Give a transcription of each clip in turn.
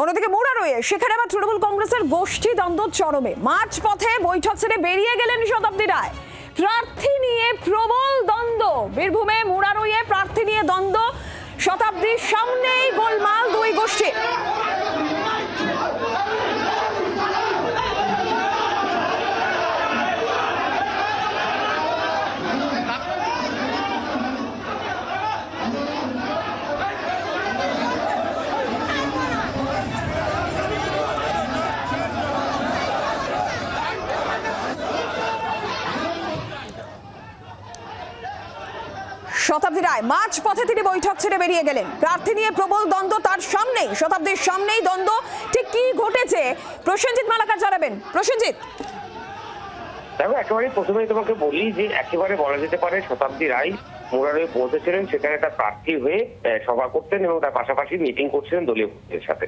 অন্যদিকে মুরারইয়ে সেখানে আবার তৃণমূল কংগ্রেসের গোষ্ঠী দ্বন্দ্ব চরমে। মাঝপথে বৈঠক ছেড়ে বেরিয়ে গেলেন শতাব্দী রায়। প্রার্থী নিয়ে প্রবল দ্বন্দ্ব। বীরভূমে মুরারইয়ে প্রার্থী নিয়ে দ্বন্দ্ব। শতাব্দীর সামনেই গোলমাল দুই গোষ্ঠী। শতাব্দী রায় মাঝপথে তিনি বৈঠক ছেড়ে বেরিয়ে গেলেন। প্রার্থী নিয়ে প্রবল দ্বন্দ্ব তার সামনেই, শতাব্দীর সামনেই দ্বন্দ্ব। ঠিক কি ঘটেছে প্রসেনজিৎ মালাকার জানাবেন। প্রসেনজিৎ, দেখো, একেবারে প্রথমেই তোমাকে বলি যে একেবারে বলা যেতে পারে শতাব্দী রায় মুরারইয়ে পৌঁছেছিলেন, সেখানে তার প্রার্থী হয়ে সভা করতেন এবং তার পাশাপাশি মিটিং করছিলেন দলীয় কর্মীদের সাথে।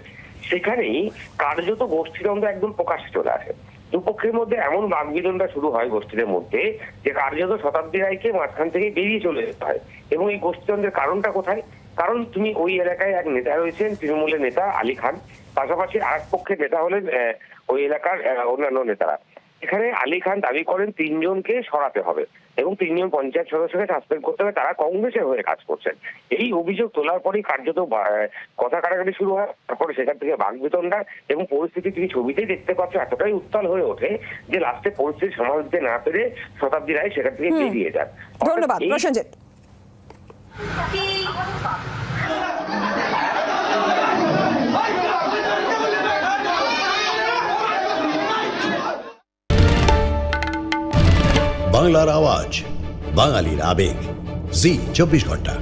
সেখানেই কার্যত গোষ্ঠীদ্বন্দ্ব একদম প্রকাশ্যে চলে আসে। দুপক্ষের মধ্যে এমন বাগবিতণ্ডা শুরু হয় গোষ্ঠীদের মধ্যে যে কার্যত শতাব্দী রায়কে মাঝখান থেকে বেরিয়ে চলে যেতে হয়। এবং এই গোষ্ঠীদ্বন্দ্বের কারণটা কোথায়? কারণ তুমি ওই এলাকায় এক নেতা রয়েছেন, তৃণমূলের নেতা আলী খান, পাশাপাশি আরেক পক্ষের নেতা হলেন ওই এলাকার অন্যান্য নেতারা। এখানে আলী খান দাবি করেন 3 জনকে সরাতে হবে এবং 3 জন পঞ্চায়েত সদস্যকে সাসপেন্ড করতে হবে, তারা কংগ্রেসের হয়ে কাজ করছেন। এই অভিযোগ তোলার পরেই কার্যত কথা কাটাকাটি শুরু হয়। তারপরে সেখান থেকে বাকবিতণ্ডা এবং পরিস্থিতি তুমি ছবিতেই দেখতে পাচ্ছ এতটাই উত্তাল হয়ে ওঠে যে লাস্টে পরিস্থিতি সামাল দিতে না পেরে শতাব্দী রায় সেখান থেকে বেরিয়ে যান। ধন্যবাদ প্রসেনজিৎ। বাংলার আওয়াজ, বাঙালির আবেগ, জি 24 ঘন্টা।